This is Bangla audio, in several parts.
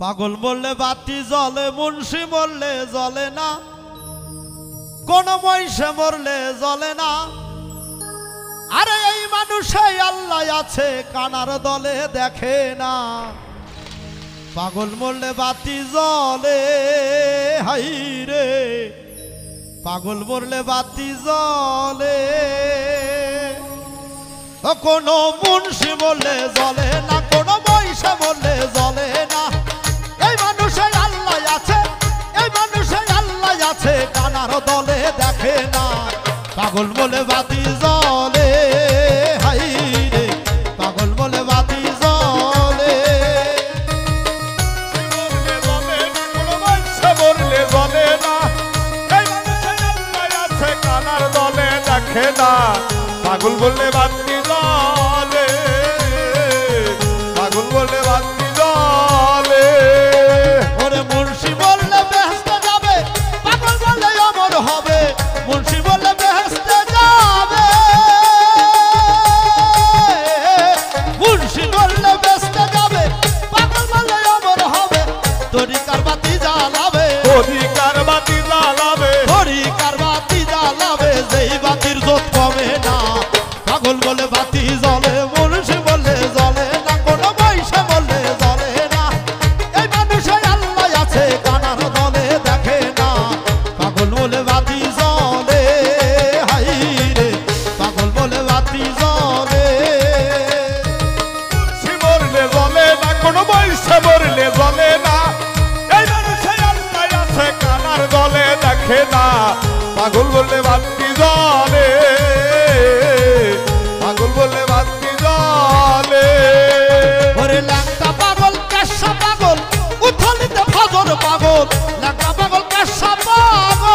পাগল বললে বাতি জ্বলে, মুন্সি বললে জ্বলে না, কোন মহিষে মরলে জ্বলে না। আরে এই মানুষে আল্লাহ আছে, কানার দলে দেখে না। পাগল মরলে বাতি জ্বলে, হাই রে পাগল মরলে বাতি জ্বলে। কোন মুন্সি মরলে জ্বলে না, কোন মহিষে মরলে জ্বলে না। এই মানুষে আল্লাহ আছে, এই মানুষে আল্লাহ আছে, কানার দলে দেখে না। পাগল বলে বাতি জ্বলে, হাই রে পাগল বলে বাতি জ্বলে। মরলে জ্বলে না, এই মানুষে আল্লাহ আছে, কানার দলে দেখে না। পাগল বললে বাতি জ্বলে, পাগল বললে বাতি জ্বলে। ওরে মুন্সি বললে বেহেশতে যাবে, পাগল বললে অমর হবে। মুন্সি বললে বেহেশতে যাবে, মুন্সি বললে বেহেশতে যাবে, পাগল বললে অমর হবে। তরিকার বাতি জ্বালাবে, তরিকার বাতি জ্বালাবে, তরিকার বাতি জ্বালাবে, যেই বাতির জোত কমে না। পাগল বলে বাতি জ্বলে, মুন্সি বললে জ্বলে না, কোন পয়সা বললে জ্বলে না। এই মানুষে আল্লাহ আছে, কানার দলে দেখে না। পাগল বলে বাতি জ্বলে, হাই রে পাগল বলে বাতি জ্বলে। মুন্সি মরলে জ্বলে না, কোন পয়সা মরলে জ্বলে না। এই মানুষে আল্লাহ আছে, কানার দলে দেখে না। পাগল বললে বাতি জ্বলে, পাগল বললে বাতি জ্বলে। ওরে ল্যাংটা পাগল, কেশা পাগল, উথলিতে ফজর পাগল। ল্যাংটা পাগল, কেশা পাগল,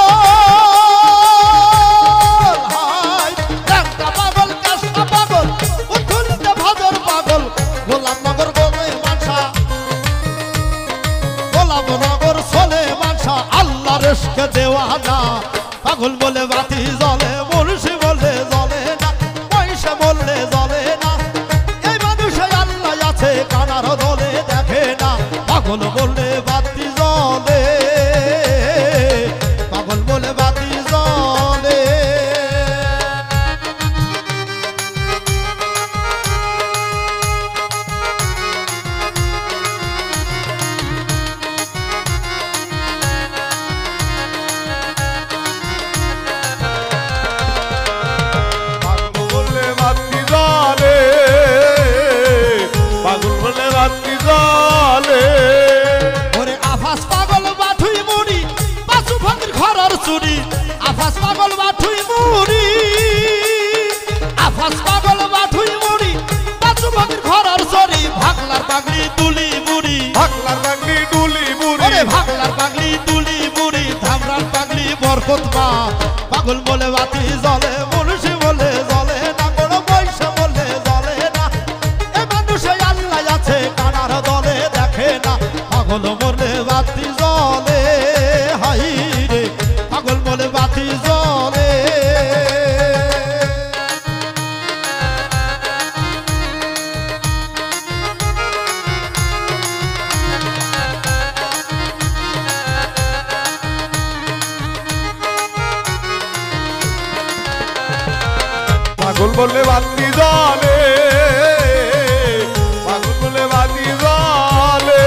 হাই ল্যাংটা পাগল, কেশা পাগল, উথলিতে ফজর পাগল। গোলামনগর গোলে মানসা, গোলামনগর সোলে মানসা, আল্লাহর ইশকে দেওয়ানা। পাগল বলে বাতি জ্বলে, মুন্সি বললে জ্বলে না, পয়সা বললে জ্বলে না। এই মানুষে আল্লাহ আছে, কানার দলে দেখে না। পাগল বললে বাতি জ্বলে, পাগল বলে বাতি জ্বলে। পাগল বললে বাতি জ্বলে, পাগল বললে বাতি জ্বলে। ওরে আফাস পাগল বাঠুই মুড়ি, পাঁচু ফকির ঘরের চুরি। আফাস পাগল বাঠুই মুড়ি, আফাস পাগল বাঠুই মুড়ি, পাঁচু ফকির ঘরের চুরি। ভাগলার পাগড়ি তুলি বুড়ি, ভাগলার পাগড়ি ডুলি বুড়ি, ওরে ভাগলার পাগড়ি তুলি বুড়ি, ধামরার পাগড়ি বরকত মা। পাগল বলে বাতি জ্বলে, মুন্সি বলে জ্বলে না, কোন পয়সা বলে জ্বলে না। এ মানুষে আল্লাহ আছে, কানার দলে দেখে না। পাগল বলে বাতি জ্বলে, হাই রে পাগল বলে বাতি জ্বলে। পাগল বললে বাতি জ্বলে, পাগল বললে বাতি জ্বলে।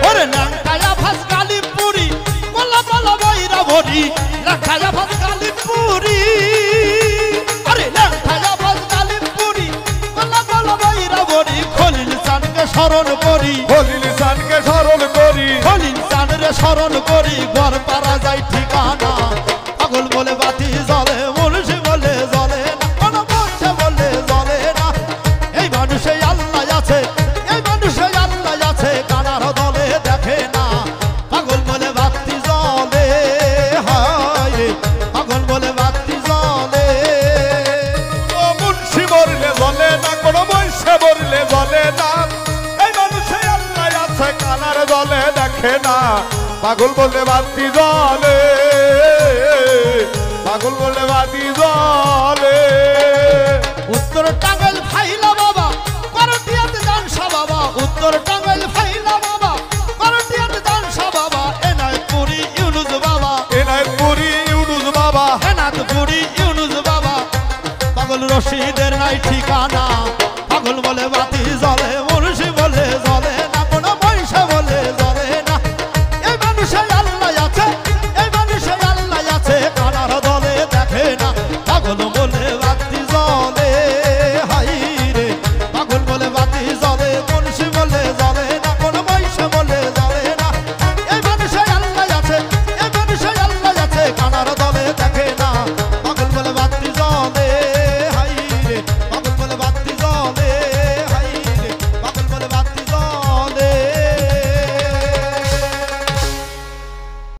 ওরে ল্যাংটায়া ফাস কালিপুরি, বলা বলা বইরা ভরি। ল্যাংটায়া ফাস কালিপুরি, আরে ল্যাংটায়া ফাস কালিপুরি, বলা বলা বইরা ভরি। খলিল চানকে স্মরণ করি, খলিল চানকে স্মরণ করি, খলিল চানরে স্মরণ করি, ঘর পারা যায় ঠিকানা। পাগল বলে বাতি জ্বলে, মুন্সি বলে জ্বলে না, কোন পয়সা বলে জ্বলে না। এই মানুষে আল্লাহ আছে, এই মানুষে আল্লাহ আছে, কানার দলে দেখে না। পাগল বলে বাতি জ্বলে, হায় রে পাগল বলে বাতি জ্বলে। ও মুন্সি মরলে জ্বলে না, কোন পয়সা মরলে জ্বলে না। এই মানুষে আল্লাহ আছে, কানার দলে দেখে না। পাগল বললে বাতি জ্বলে, পাগল বললে বাতি জ্বলে। উত্তর টাঙ্গাইল ফাইলা বাবা, করটিয়াতে জানসা বাবা। উত্তর টাঙ্গাইল ফাইলা বাবা, জলে